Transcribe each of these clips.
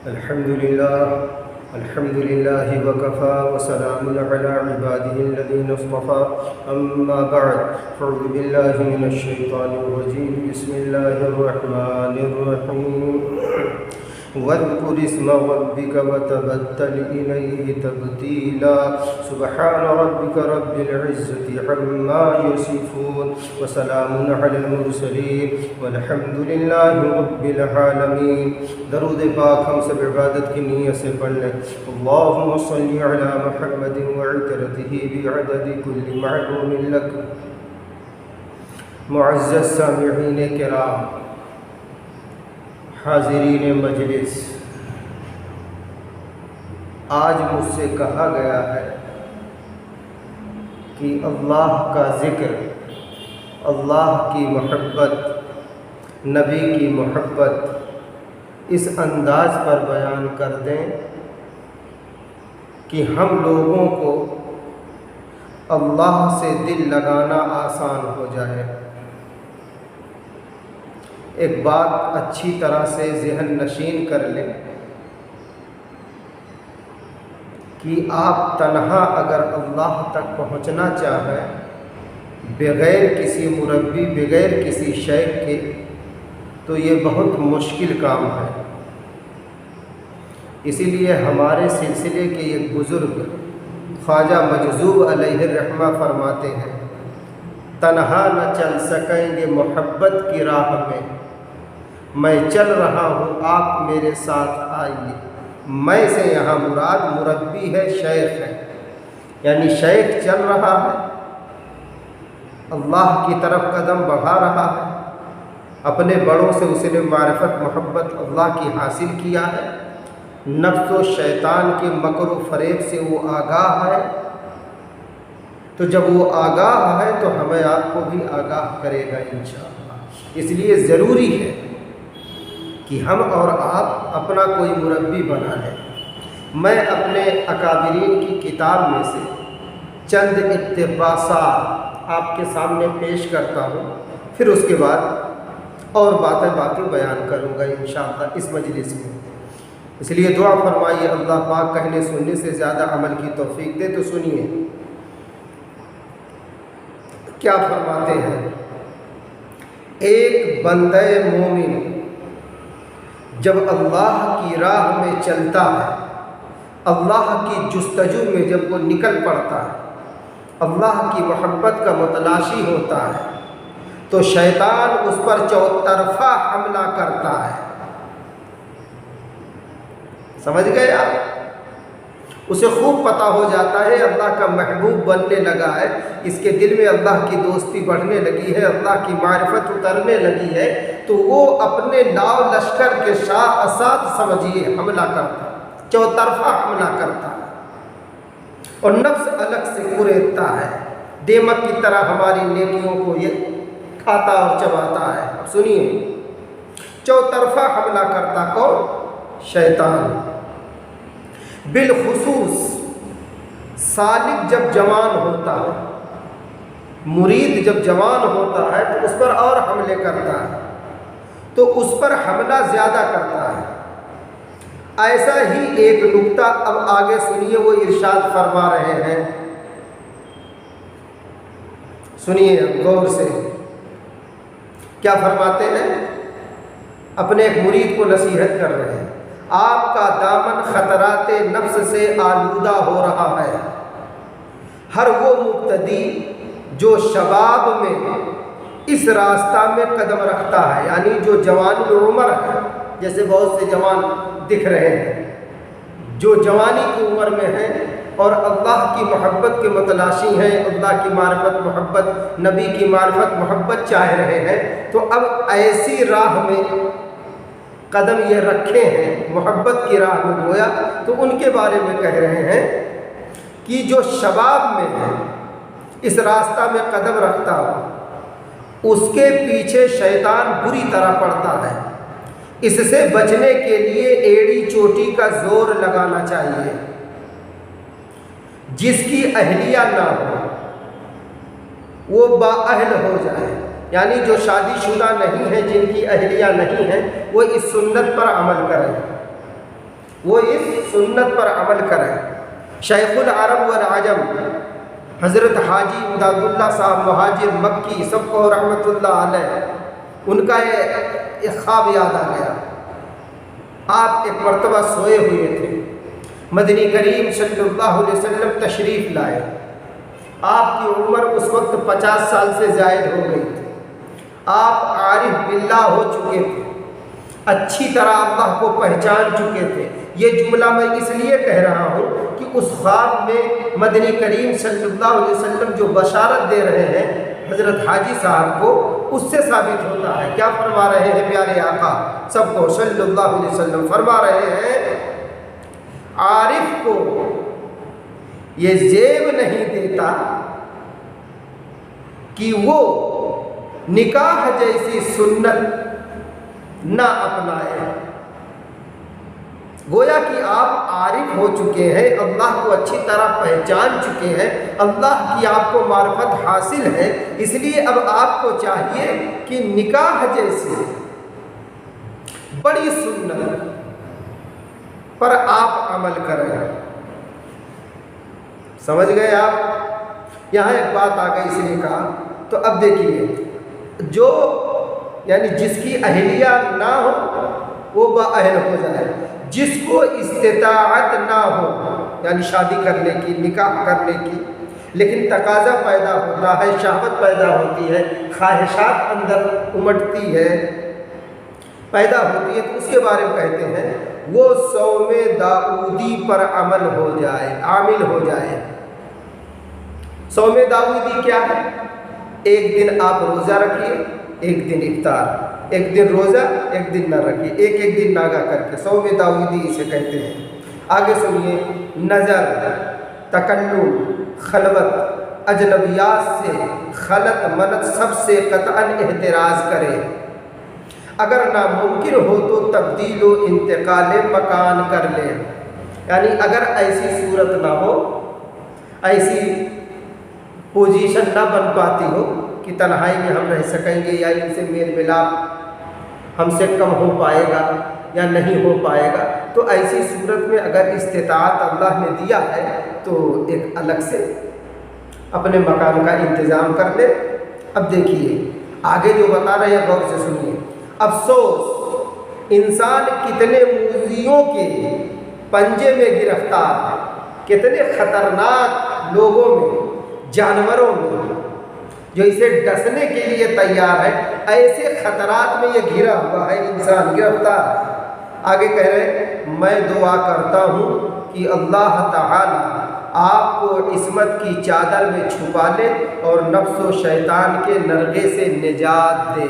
الحمد لله وكفى وسلام على عباده الذين اصطفى أما بعد فأعوذ بالله من الشيطان الرجيم بسم الله الرحمن الرحيم واذكر اسم ربك وتبتل إليه تبتيلا سبحان ربك رب العزة عما يصفون وسلام على المرسلين والحمد لله رب العالمين۔ درود پاک ہم سب عبادت کی نیت سے پڑھ لیں۔ اللهم صل على محمد وعترته بعدد كل معلوم لك۔ معزز سامعین کرام، حاضرین مجلس، آج مجھ سے کہا گیا ہے کہ اللہ کا ذکر، اللہ کی محبت، نبی کی محبت اس انداز پر بیان کر دیں کہ ہم لوگوں کو اللہ سے دل لگانا آسان ہو جائے۔ ایک بات اچھی طرح سے ذہن نشین کر لیں کہ آپ تنہا اگر اللہ تک پہنچنا چاہیں بغیر کسی مربی، بغیر کسی شیخ کے، تو یہ بہت مشکل کام ہے۔ اسی لیے ہمارے سلسلے کے ایک بزرگ خواجہ مجذوب علیہ الرحمہ فرماتے ہیں، تنہا نہ چل سکیں گے محبت کی راہ میں چل رہا ہوں آپ میرے ساتھ آئیے۔ میں سے یہاں مراد مربی ہے، شیخ ہے، یعنی شیخ چل رہا ہے، اللہ کی طرف قدم بڑھا رہا ہے، اپنے بڑوں سے اس نے معرفت محبت اللہ کی حاصل کیا ہے، نفس و شیطان کے مکر و فریب سے وہ آگاہ ہے، تو جب وہ آگاہ ہے تو ہمیں آپ کو بھی آگاہ کرے گا انشاءاللہ۔ اس لیے ضروری ہے کہ ہم اور آپ اپنا کوئی مربی بنا لیں۔ میں اپنے اکابرین کی کتاب میں سے چند اقتباسات آپ کے سامنے پیش کرتا ہوں، پھر اس کے بعد اور باتیں باقی بیان کروں گا انشاءاللہ اس مجلس میں۔ اس لیے دعا فرمائیے اللہ پاک کہنے سننے سے زیادہ عمل کی توفیق دے۔ تو سنیے کیا فرماتے ہیں، ایک بندہ مومن جب اللہ کی راہ میں چلتا ہے، اللہ کی جستجو میں جب وہ نکل پڑتا ہے، اللہ کی محبت کا متلاشی ہوتا ہے، تو شیطان اس پر چوطرفہ حملہ کرتا ہے۔ سمجھ گئے آپ؟ اسے خوب پتہ ہو جاتا ہے اللہ کا محبوب بننے لگا ہے، اس کے دل میں اللہ کی دوستی بڑھنے لگی ہے، اللہ کی معرفت اترنے لگی ہے، تو وہ اپنے لاؤ لشکر کے شاہ اساد سمجھیے حملہ کرتا، چوطرفہ حملہ کرتا ہے، اور نفس الگ سے کریدتا ہے، دیمک کی طرح ہماری نیکیوں کو یہ کھاتا اور چباتا ہے۔ اب سنیے، چوطرفہ حملہ کرتا کون؟ شیطان۔ بالخصوص سالک جب جوان ہوتا ہے، مرید جب جوان ہوتا ہے تو اس پر اور حملے کرتا ہے، تو اس پر حملہ زیادہ کرتا ہے۔ ایسا ہی ایک نکتہ اب آگے سنیے، وہ ارشاد فرما رہے ہیں، سنیے غور سے کیا فرماتے ہیں۔ اپنے ایک مرید کو نصیحت کر رہے ہیں، آپ کا دامن خطرات نفس سے آلودہ ہو رہا ہے۔ ہر وہ مبتدی جو شباب میں اس راستہ میں قدم رکھتا ہے، یعنی جو جوان عمر ہے، جیسے بہت سے جوان دکھ رہے ہیں جو جوانی کی عمر میں ہیں اور اللہ کی محبت کے متلاشی ہیں، اللہ کی معرفت محبت، نبی کی معرفت محبت چاہ رہے ہیں، تو اب ایسی راہ میں قدم یہ رکھے ہیں، محبت کی راہ میں گویا، تو ان کے بارے میں کہہ رہے ہیں کہ جو شباب میں ہے، اس راستہ میں قدم رکھتا ہو، اس کے پیچھے شیطان بری طرح پڑتا ہے۔ اس سے بچنے کے لیے ایڑی چوٹی کا زور لگانا چاہیے۔ جس کی اہلیہ نہ ہو وہ بااہل ہو جائے، یعنی جو شادی شدہ نہیں ہیں، جن کی اہلیہ نہیں ہیں، وہ اس سنت پر عمل کریں۔ وہ اس سنت پر عمل کریں۔ شیخ العرب والعجم حضرت حاجی امداد اللہ صاحب مہاجر مکی سب کو رحمۃ اللہ علیہ، ان کا ایک خواب یاد آ گیا۔ آپ ایک مرتبہ سوئے ہوئے تھے، مدنی کریم صلی اللہ علیہ وسلم تشریف لائے۔ آپ کی عمر اس وقت 50 سال سے زائد ہو گئی تھی۔ آپ عارف باللہ ہو چکے تھے، اچھی طرح اللہ کو پہچان چکے تھے۔ یہ جملہ میں اس لیے کہہ رہا ہوں کہ اس خواب میں مدنی کریم صلی اللہ علیہ وسلم جو بشارت دے رہے ہیں حضرت حاجی صاحب کو، اس سے ثابت ہوتا ہے۔ کیا فرما رہے ہیں پیارے آقا سب کو صلی اللہ علیہ وسلم؟ فرما رہے ہیں عارف کو یہ زیب نہیں دیتا کہ وہ نکاح جیسی سنت نہ اپنائے۔ گویا کہ آپ عارف ہو چکے ہیں، اللہ کو اچھی طرح پہچان چکے ہیں، اللہ کی آپ کو معرفت حاصل ہے، اس لیے اب آپ کو چاہیے کہ نکاح جیسی بڑی سنت پر آپ عمل کریں۔ سمجھ گئے آپ؟ یہاں ایک بات آ گئی، اس نے کہا تو اب دیکھیے، جو یعنی جس کی اہلیہ نہ ہو وہ بااہل ہو جائے، جس کو استطاعت نہ ہو یعنی شادی کرنے کی، نکاح کرنے کی، لیکن تقاضا پیدا ہوتا ہے، شہوت پیدا ہوتی ہے، خواہشات اندر امٹتی ہے، پیدا ہوتی ہے، تو اس کے بارے میں کہتے ہیں وہ صوم داؤدی پر عمل ہو جائے، عامل ہو جائے۔ صوم داؤدی کیا ہے؟ ایک دن آپ روزہ رکھیے، ایک دن افطار، ایک دن روزہ، ایک دن نہ رکھیے، ایک دن ناگا کر کے صوم داؤدی اسے کہتے ہیں۔ آگے سنیے، نظر، تکلم، خلوت، اجنبیات سے خلط ملط سب سے قطعاً احتراز کرے، اگر ناممکن ہو تو تبدیل و انتقال مکان کر لے۔ یعنی اگر ایسی صورت نہ ہو، ایسی پوزیشن نہ بن پاتی ہو کہ تنہائی میں ہم رہ سکیں گے یا ان سے میل ملاپ ہم سے کم ہو پائے گا یا نہیں ہو پائے گا، تو ایسی صورت میں اگر استطاعت اللہ نے دیا ہے تو ایک الگ سے اپنے مکان کا انتظام کر لے۔ اب دیکھیے آگے جو بتا رہے ہیں، غور سے سنیے۔ افسوس انسان کتنے موذیوں کے پنجے میں گرفتار ہے، کتنے خطرناک لوگوں میں، جانوروں میں جو اسے ڈسنے کے لیے تیار ہے، ایسے خطرات میں یہ گھرا ہوا ہے، انسان گرفتار ہے۔ آگے کہہ رہے ہیں میں دعا کرتا ہوں کہ اللہ تعالی آپ کو عصمت کی چادر میں چھپا لے اور نفس و شیطان کے نرغے سے نجات دے۔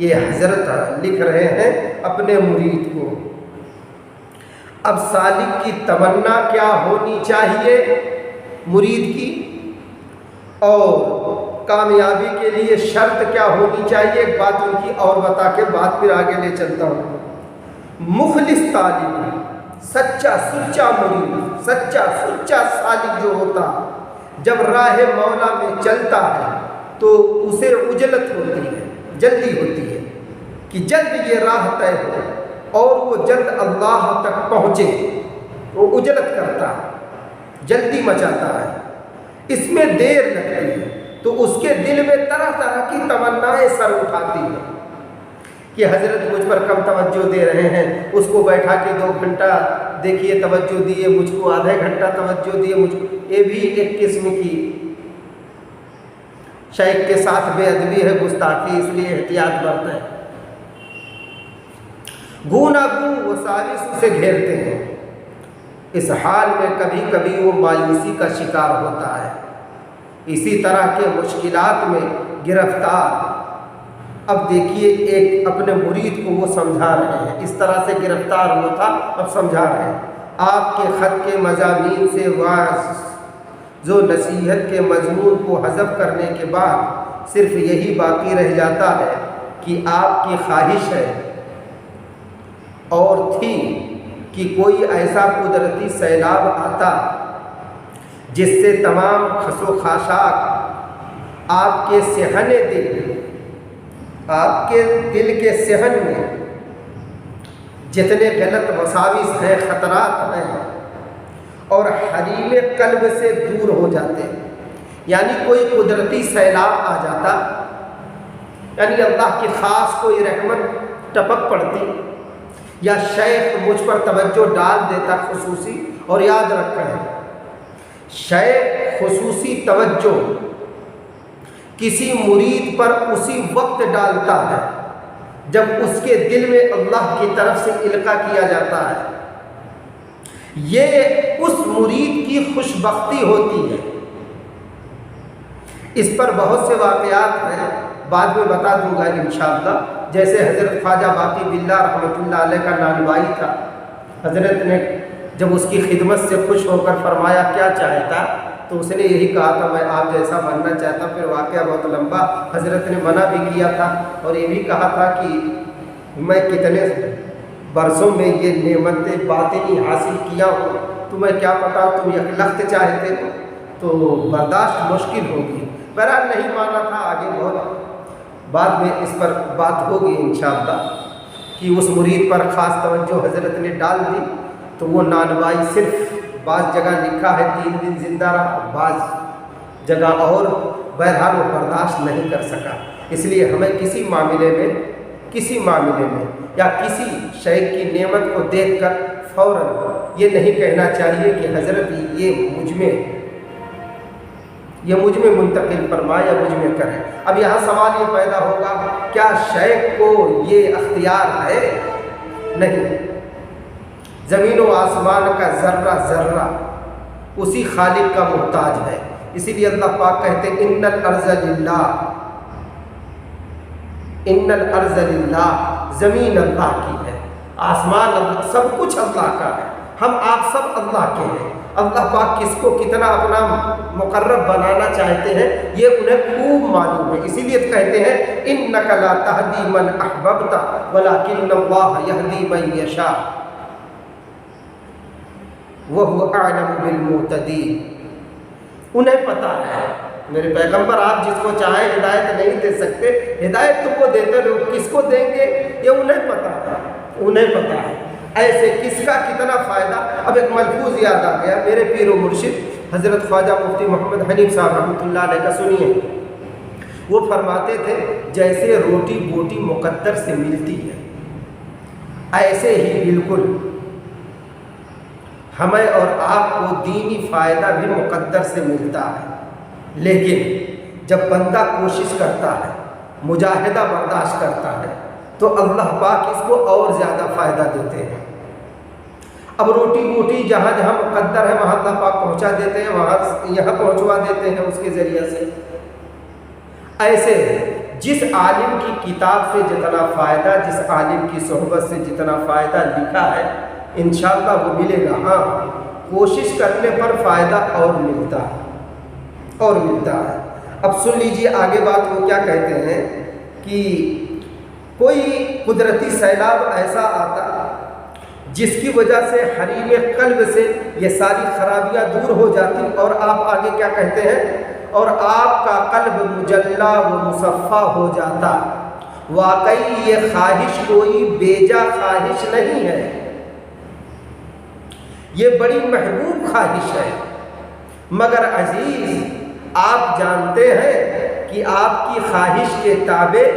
یہ حضرت لکھ رہے ہیں اپنے مرید کو۔ اب سالک کی تمنا کیا ہونی چاہیے مرید کی، اور کامیابی کے لیے شرط کیا ہونی چاہیے، ایک بات ان کی اور بتا کے بات پھر آگے لے چلتا ہوں۔ مخلص طالب، سچا سچا مرید، سچا سچا سالک جو ہوتا جب راہ مولا میں چلتا ہے تو اسے عجلت ہوتی ہے، جلدی ہوتی ہے کہ جلد یہ راہ طے ہو اور وہ جلد اللہ تک پہنچے، وہ عجلت کرتا ہے، جلدی مچاتا ہے، اس میں دیر لگتی ہے، تو اس کے دل میں طرح طرح کی تمنائیں سر اٹھاتی ہیں کہ حضرت مجھ پر کم توجہ دے رہے ہیں، اس کو بیٹھا کے 2 گھنٹہ دیکھیے توجہ دیے، مجھ کو آدھے گھنٹہ توجہ دیے، مجھ کو۔ یہ بھی ایک قسم کی شیخ کے ساتھ بے ادبی ہے، گستاخی، اس لیے احتیاط برتیں۔ گونا گوں وہ سازش اسے گھیرتے ہیں، اس حال میں کبھی کبھی وہ مایوسی کا شکار ہوتا ہے، اسی طرح کے مشکلات میں گرفتار۔ اب دیکھیے ایک اپنے مرید کو وہ سمجھا رہے ہیں، اس طرح سے گرفتار ہوا تھا، اب سمجھا رہے ہیں۔ آپ کے خط کے مضامین سے واعظ و نصیحت کے مضمون کو حذف کرنے کے بعد صرف یہی باقی رہ جاتا ہے کہ آپ کی خواہش ہے اور تھی کہ کوئی ایسا قدرتی سیلاب آتا جس سے تمام خس و خاشاک آپ کے صحن دل، آپ کے دل کے صحن میں جتنے غلط وساوس ہیں، خطرات ہیں، اور حریم قلب سے دور ہو جاتے ہیں۔ یعنی کوئی قدرتی سیلاب آ جاتا، یعنی اللہ کی خاص کوئی رحمت ٹپک پڑتی، یا شیخ مجھ پر توجہ ڈال دیتا خصوصی، اور یاد رکھیں شیخ خصوصی توجہ کسی مرید پر اسی وقت ڈالتا ہے جب اس کے دل میں اللہ کی طرف سے القاء کیا جاتا ہے۔ یہ اس مرید کی خوش بختی ہوتی ہے۔ اس پر بہت سے واقعات ہیں، بعد میں بتا دوں گا انشاءاللہ۔ جیسے حضرت خواجہ باقی باللہ رحمۃ اللہ علیہ کا نانوائی تھا، حضرت نے جب اس کی خدمت سے خوش ہو کر فرمایا کیا چاہتا، تو اس نے یہی کہا تھا میں آپ جیسا بننا چاہتا۔ پھر واقعہ بہت لمبا، حضرت نے منع بھی کیا تھا اور یہ بھی کہا تھا کہ میں کتنے برسوں میں یہ نعمت باطنی حاصل کیا ہوں، تمہیں کیا پتا تم یک لخت چاہتے ہو تو برداشت مشکل ہوگی۔ بہرحال نہیں مانا تھا، آگے بہت بعد میں اس پر بات ہوگی انشاءاللہ کہ اس مرید پر خاص توجہ حضرت نے ڈال دی تو وہ نانوائی صرف بعض جگہ لکھا ہے 3 دن زندہ رہا، بعض جگہ اور بہرحال وہ برداشت نہیں کر سکا۔ اس لیے ہمیں کسی معاملے میں یا کسی شے کی نعمت کو دیکھ کر فوراً یہ نہیں کہنا چاہیے کہ حضرت یہ مجھ میں منتقل فرمائے یا مجھ میں کرے۔ اب یہاں سوال یہ پیدا ہوگا کیا شیخ کو یہ اختیار ہے؟ نہیں، زمین و آسمان کا ذرہ ذرہ اسی خالق کا محتاج ہے۔ اسی لیے اللہ پاک کہتے ہیں ان الارض للہ، زمین اللہ کی ہے، آسمان اللہ، سب کچھ اللہ کا ہے، ہم آپ سب اللہ کے ہیں۔ اللہ پاک کس کو کتنا اپنا مقرب بنانا چاہتے ہیں یہ انہیں خوب معلوم ہے۔ اسی لیے کہتے ہیں انک لا تہدی من احببت ولکن اللہ یہدی من یشاء وَهُوَ أَعْلَمُ بِالْمُهْتَدِينَ۔ انہیں پتہ ہے میرے پیغمبر، آپ جس کو چاہیں ہدایت نہیں دے سکتے، ہدایت تو وہ دیتے رہو، کس کو دیں گے یہ انہیں پتہ ہے، ایسے کس کا کتنا فائدہ۔ اب ایک ملفوظ یاد آ گیا، میرے پیر و مرشد حضرت خواجہ مفتی محمد حنیف صاحب رحمۃ اللہ علیہ کا، سنیے۔ وہ فرماتے تھے جیسے روٹی بوٹی مقدر سے ملتی ہے، ایسے ہی بالکل ہمیں اور آپ کو دینی فائدہ بھی مقدر سے ملتا ہے، لیکن جب بندہ کوشش کرتا ہے، مجاہدہ برداشت کرتا ہے تو اللہ پاک اس کو اور زیادہ فائدہ دیتے ہیں۔ اب روٹی بوٹی جہاں جہاں مقدر ہے وہاں اللہ پاک پہنچا دیتے ہیں، وہاں یہاں پہنچوا دیتے ہیں اس کے ذریعے سے۔ ایسے جس عالم کی کتاب سے جتنا فائدہ، جس عالم کی صحبت سے جتنا فائدہ لکھا ہے انشاءاللہ وہ ملے گا۔ ہاں، کوشش کرنے پر فائدہ اور ملتا ہے۔ اب سن لیجیے آگے بات، وہ کیا کہتے ہیں کہ کوئی قدرتی سیلاب ایسا آتا جس کی وجہ سے حریم قلب سے یہ ساری خرابیاں دور ہو جاتی، اور آپ آگے کیا کہتے ہیں، اور آپ کا قلب مجلا و مصفا ہو جاتا۔ واقعی یہ خواہش کوئی بیجا خواہش نہیں ہے، یہ بڑی محبوب خواہش ہے، مگر عزیز آپ جانتے ہیں کہ آپ کی خواہش کے تابع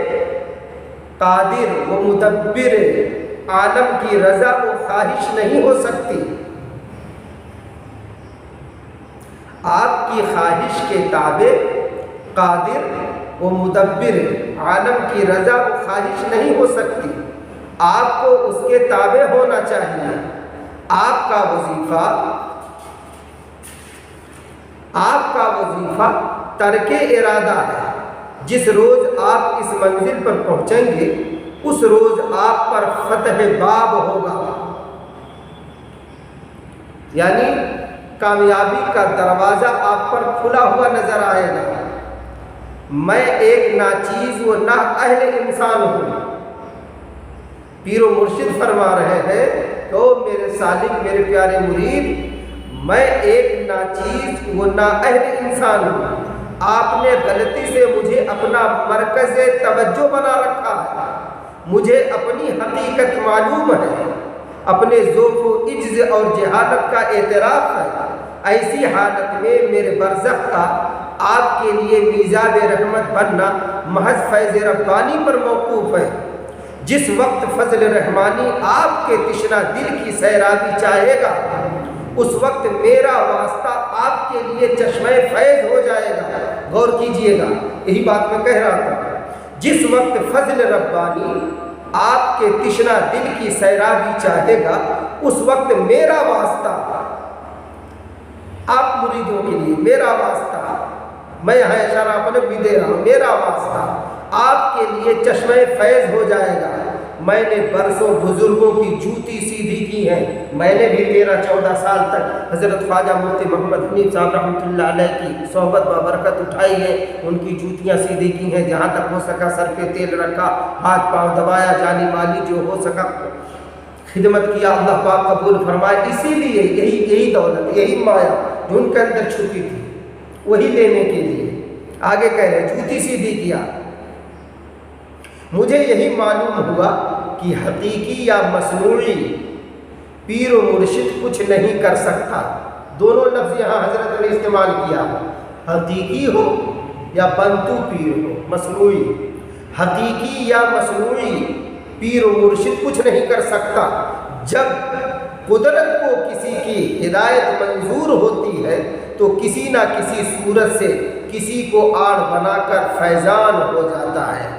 قادر و مدبر عالم کی رضا و خواہش نہیں ہو سکتی۔ آپ کی خواہش کے تابع قادر و مدبر عالم کی رضا و خواہش نہیں ہو سکتی، آپ کو اس کے تابع ہونا چاہیے۔ آپ کا وظیفہ ترک ارادہ ہے۔ جس روز آپ اس منزل پر پہنچیں گے اس روز آپ پر فتح باب ہوگا، یعنی کامیابی کا دروازہ آپ پر کھلا ہوا نظر آئے گا۔ میں ایک ناچیز و نااہل انسان ہوں، پیر و مرشد فرما رہے ہیں تو میرے سالک، میرے پیارے مرید، میں ایک ناچیز و نااہل انسان ہوں۔ آپ نے غلطی سے مجھے اپنا مرکز توجہ بنا رکھا ہے، مجھے اپنی حقیقت معلوم ہے، اپنے ذوق و عجز اور جہالت کا اعتراف ہے۔ ایسی حالت میں میرے برزخ کا آپ کے لیے میزاب رحمت بننا محض فیض ربانی پر موقوف ہے۔ جس وقت فضل رحمانی آپ کے تشنہ دل کی سیرابی چاہے گا، اس وقت میرا واسطہ آپ کے لیے چشمہ فیض ہو جائے گا۔ غور کیجئے گا، یہی بات میں کہہ رہا تھا۔ جس وقت فضل ربانی آپ کے تشنہ دل کی سیرابی چاہے گا، اس وقت میرا واسطہ آپ مریدوں کے لیے، میرا واسطہ، میں یہاں اشارہ اپنے بھی دے رہا ہوں، میرا واسطہ آپ کے لیے چشمہ فیض ہو جائے گا۔ میں نے برسوں بزرگوں کی جوتی سیدھی کی ہے، میں نے بھی 13-14 سال تک حضرت خواجہ مفتی محمد حنیف صاحب رحمۃ اللہ علیہ کی صحبت بابرکت اٹھائی ہے، ان کی جوتیاں سیدھی کی ہیں، جہاں تک ہو سکا سر پہ تیل رکھا، ہاتھ پاؤں دبایا، جانی مالی جو ہو سکا خدمت کیا، اللہ پاک قبول فرمائے۔ اسی لیے یہی دولت، یہی مایا جو ان کے اندر چھپی تھی، وہی لینے کے لیے آگے کہہ رہے جوتی سیدھی کیا۔ مجھے یہی معلوم ہوا کہ حقیقی یا مصنوعی پیر و مرشد کچھ نہیں کر سکتا۔ دونوں لفظ یہاں حضرت نے استعمال کیا، حقیقی ہو یا بنتو پیر ہو، مصنوعی، حقیقی یا مصنوعی پیر و مرشد کچھ نہیں کر سکتا۔ جب قدرت کو کسی کی ہدایت منظور ہوتی ہے تو کسی نہ کسی صورت سے کسی کو آڑ بنا کر فیضان ہو جاتا ہے۔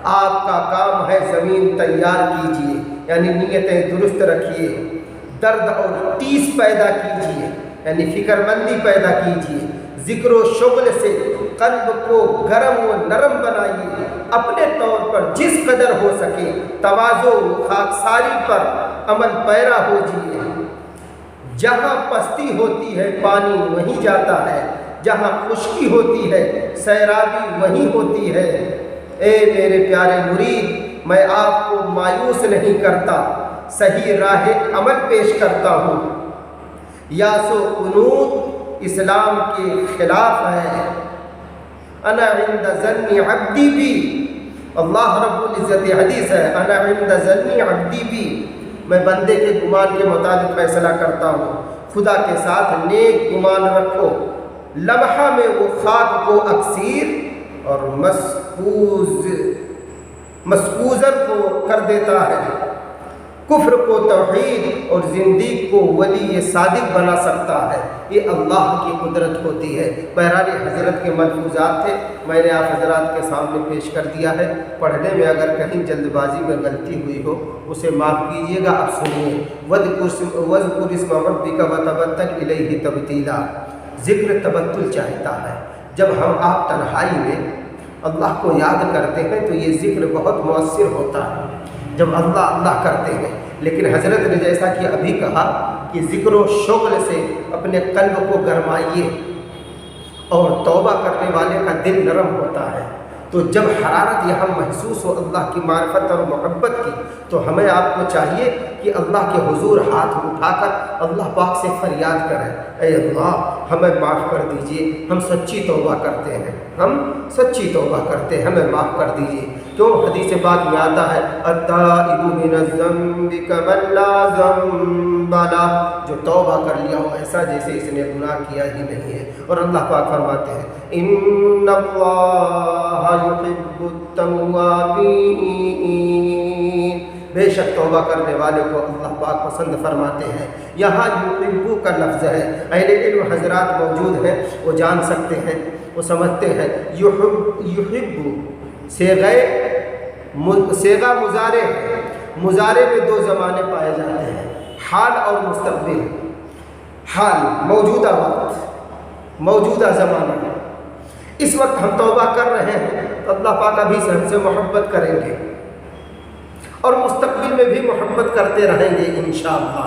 آپ کا کام ہے زمین تیار کیجئے، یعنی نیتیں درست رکھیے، درد اور ٹیس پیدا کیجئے، یعنی فکر مندی پیدا کیجئے، ذکر و شغل سے قلب کو گرم و نرم بنائیے، اپنے طور پر جس قدر ہو سکے تواضع و خاکساری پر عمل پیرا ہو جائیے۔ جہاں پستی ہوتی ہے پانی وہیں جاتا ہے، جہاں خشکی ہوتی ہے سیرابی وہیں ہوتی ہے۔ اے میرے پیارے مرید، میں آپ کو مایوس نہیں کرتا، صحیح راہ عمل پیش کرتا ہوں۔ یاس و قنوط اسلام کے خلاف ہے۔ انا عند ظن عبدی بھی، اللہ رب العزت حدیث ہے، انا عند ظن عبدی بھی، میں بندے کے گمان کے مطابق فیصلہ کرتا ہوں۔ خدا کے ساتھ نیک گمان رکھو، لمحہ میں وہ خاک کو اکسیر اور مسکوزر کو کر دیتا ہے، کفر کو توحید اور زندگی کو ولی صادق بنا سکتا ہے۔ یہ اللہ کی قدرت ہوتی ہے۔ بہرحال حضرت کے ملفوظات تھے، میں نے آپ حضرات کے سامنے پیش کر دیا ہے۔ پڑھنے میں اگر کہیں جلد بازی میں غلطی ہوئی ہو اسے معاف کیجیے گا۔ اب سنیے، وَاذْكُرِ اسْمَ رَبِّكَ وَتَبَتَّلْ إِلَيْهِ تَبْتِيلًا۔ ذکر تبتل چاہتا ہے۔ جب ہم آپ تنہائی میں اللہ کو یاد کرتے ہیں تو یہ ذکر بہت مؤثر ہوتا ہے، جب اللہ اللہ کرتے ہیں۔ لیکن حضرت نے جیسا کہ ابھی کہا کہ ذکر و شغل سے اپنے قلب کو گرمائیے، اور توبہ کرنے والے کا دل نرم ہوتا ہے۔ تو جب حرارت یہاں محسوس ہو اللہ کی معرفت اور محبت کی، تو ہمیں آپ کو چاہیے کہ اللہ کے حضور ہاتھ اٹھا کر اللہ پاک سے فریاد کریں، اے اللہ ہمیں معاف کر دیجئے، ہم سچی توبہ کرتے ہیں، ہم سچی توبہ کرتے ہیں، ہمیں معاف کر دیجئے۔ کیوں حدیث پاک میں آتا ہے التائب من الذنب کمن لا ذنب لہ، جو توبہ کر لیا ہو ایسا جیسے اس نے گناہ کیا ہی نہیں ہے۔ اور اللہ پاک فرماتے ہیں ان اللہ یحب التوابین، بے شک توبہ کرنے والے کو اللہ پاک پسند فرماتے ہیں۔ یہاں یحب کا لفظ ہے، اہل علم حضرات موجود ہیں، وہ جان سکتے ہیں، وہ سمجھتے ہیں۔ یحب صیغہ مضارع ہے، مضارع میں دو زمانے پائے جاتے ہیں، حال اور مستقبل۔ حال موجودہ وقت، موجودہ زمانہ، اس وقت ہم توبہ کر رہے ہیں تو اللہ پاک ابھی سے ہم سے محبت کریں گے، اور مستقبل میں بھی محبت کرتے رہیں گے انشاءاللہ۔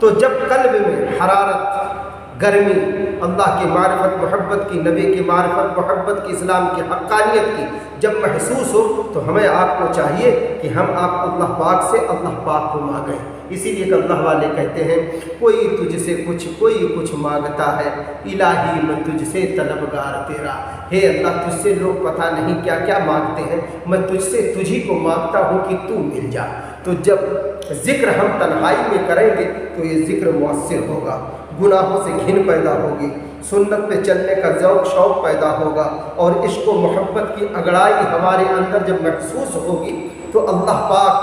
تو جب قلب میں حرارت، گرمی اللہ کی معرفت محبت کی، نبی کی معرفت محبت کی، اسلام کی حقانیت کی جب محسوس ہو تو ہمیں آپ کو چاہیے کہ ہم آپ اللہ پاک سے اللہ پاک کو مانگیں۔ اسی لیے کہ اللہ والے کہتے ہیں کوئی تجھ سے کچھ کوئی کچھ مانگتا ہے، الہی میں تجھ سے طلبگار تیرا۔ ہے اللہ تجھ سے لوگ پتہ نہیں کیا کیا مانگتے ہیں، میں تجھ سے تجھی کو مانگتا ہوں کہ تو مل جا۔ تو جب ذکر ہم تنہائی میں کریں گے تو یہ ذکر مؤثر ہوگا، گناہوں سے گھن پیدا ہوگی، سنت پہ چلنے کا ذوق شوق پیدا ہوگا، اور عشق و محبت کی انگڑائی ہمارے اندر جب محسوس ہوگی تو اللہ پاک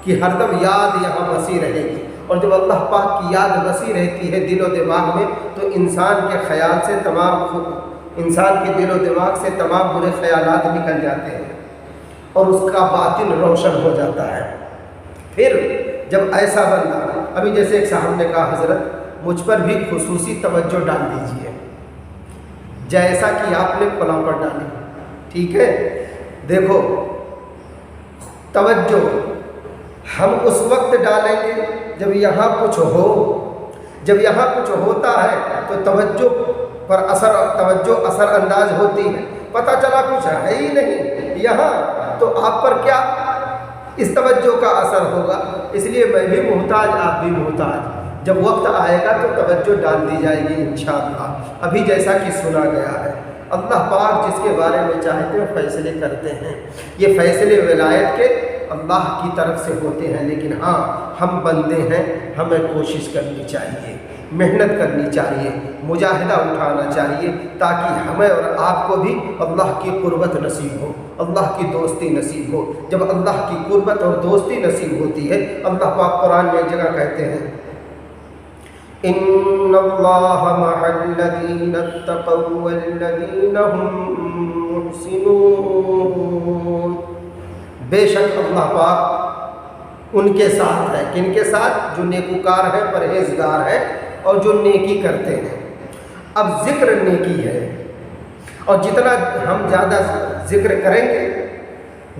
کی ہر دم یاد یہاں بسی رہے گی۔ اور جب اللہ پاک کی یاد بسی رہتی ہے دل و دماغ میں تو انسان کے خیال سے انسان کے دل و دماغ سے تمام برے خیالات نکل جاتے ہیں اور اس کا باطن روشن ہو جاتا ہے۔ پھر جب ایسا بندہ، ابھی جیسے ایک صاحب نے کہا حضرت مجھ پر بھی خصوصی توجہ ڈال دیجئے جیسا کہ آپ نے فلاں پر ڈالی، ٹھیک ہے؟ دیکھو توجہ ہم اس وقت ڈالیں گے جب یہاں کچھ ہو، جب یہاں کچھ ہوتا ہے تو توجہ پر توجہ اثر انداز ہوتی ہے، پتہ چلا کچھ ہے ہی نہیں یہاں تو آپ پر کیا اس توجہ کا اثر ہوگا۔ اس لیے میں بھی محتاج، آپ بھی محتاج، جب وقت آئے گا تو توجہ ڈال دی جائے گی انشاءاللہ۔ ابھی جیسا کہ سنا گیا ہے اللہ پاک جس کے بارے میں چاہتے ہیں فیصلے کرتے ہیں، یہ فیصلے ولایت کے اللہ کی طرف سے ہوتے ہیں، لیکن ہاں ہم بندے ہیں، ہمیں کوشش کرنی چاہیے، محنت کرنی چاہیے، مجاہدہ اٹھانا چاہیے تاکہ ہمیں اور آپ کو بھی اللہ کی قربت نصیب ہو، اللہ کی دوستی نصیب ہو۔ جب اللہ کی قربت اور دوستی نصیب ہوتی ہے، اللہ پاک قرآن میں ایک جگہ کہتے ہیں ان اللہ مع الذین اتقوا والذین هم محسنون، بے شک اللہ پاک ان کے ساتھ ہے، کن کے ساتھ؟ جو نیکوکار ہیں، پرہیزگار ہیں اور جو نیکی کرتے ہیں۔ اب ذکر نیکی ہے، اور جتنا ہم زیادہ ذکر کریں گے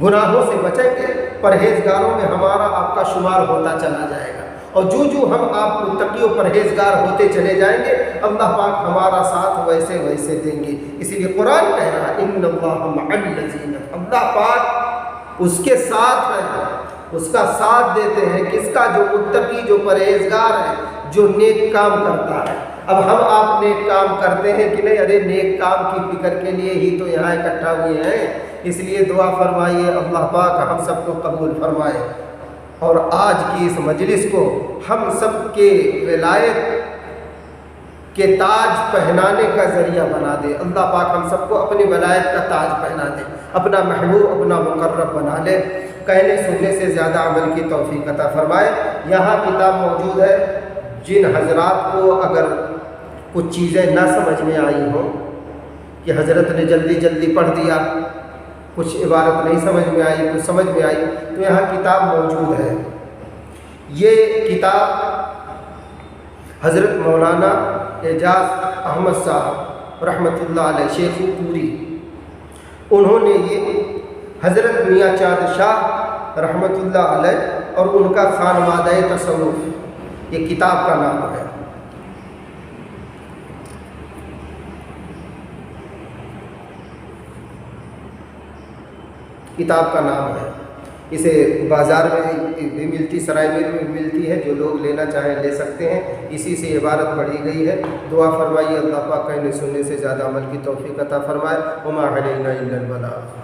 گناہوں سے بچیں گے، پرہیزگاروں میں ہمارا آپ کا شمار ہوتا چلا جائے گا، اور جو آپ متقی و پرہیزگار ہوتے چلے جائیں گے اللہ پاک ہمارا ساتھ ویسے ویسے دیں گے۔ اسی لیے قرآن کہہ رہا ہے ان اللہ مع الذین، اللہ پاک اس کے ساتھ ہے، اس کا ساتھ دیتے ہیں، کس کا؟ جو متقی، جو پرہیزگار ہے، جو نیک کام کرتا ہے۔ اب ہم آپ نیک کام کرتے ہیں کہ نہیں؟ ارے نیک کام کی فکر کے لیے ہی تو یہاں اکٹھا ہوئے ہیں، اس لیے دعا فرمائیے اللہ پاک ہم سب کو قبول فرمائے، اور آج کی اس مجلس کو ہم سب کے ولایت کے تاج پہنانے کا ذریعہ بنا دے۔ اللہ پاک ہم سب کو اپنی ولایت کا تاج پہنا دے، اپنا محبوب، اپنا مقرب بنا لے، کہنے سننے سے زیادہ عمل کی توفیق عطا فرمائے۔ یہاں کتاب موجود ہے، جن حضرات کو اگر کچھ چیزیں نہ سمجھ میں آئی ہوں کہ حضرت نے جلدی جلدی پڑھ دیا، کچھ عبارت نہیں سمجھ میں آئی، کچھ سمجھ میں آئی، تو یہاں کتاب موجود ہے۔ یہ کتاب حضرت مولانا اعجاز احمد صاحب رحمۃ اللہ علیہ، شیخ پوری، انہوں نے یہ حضرت میاں چاند شاہ رحمۃ اللہ علیہ اور ان کا خانوادہ تصوف، یہ کتاب کا نام ہے۔ کتاب کا نام ہے، اسے بازار میں بھی ملتی، سرائے میر میں بھی ملتی ہے، جو لوگ لینا چاہیں لے سکتے ہیں۔ اسی سے عبارت پڑھی گئی ہے۔ دعا فرمائیے اللہ پاک کہنے سننے سے زیادہ عمل کی توفیق عطا فرمائے۔ وما علینا الا البلاغ۔